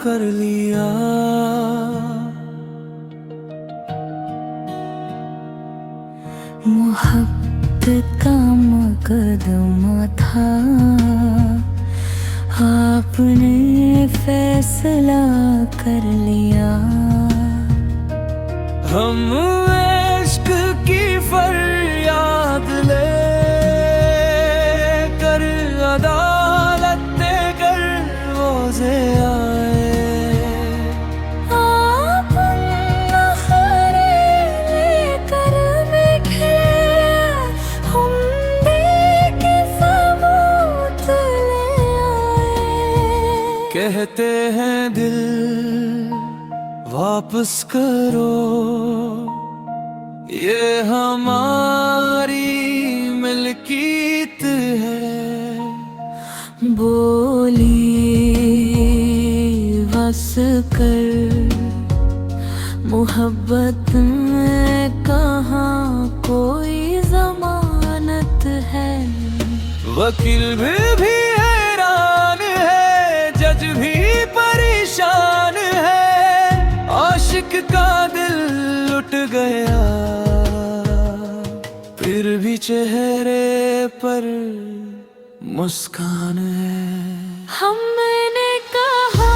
कर लिया। मोहब्बत का मुकदमा था, आपने फैसला कर लिया। हम इश्क की फरियाद ले कर अदालत देकर रोज़े आए। आप नखरे लेकर मीठे, हम के सबूत ले आए। कहते हैं दिल वापस करो, ये हमारी मिल्कियत है। बोली बस कर, मोहब्बत में कहाँ कोई जमानत है। वकील भी हैरान है, जज भी परेशान है, आशिक का दिल लुट गया, फिर भी चेहरे पर मुस्कान है। हमने कहा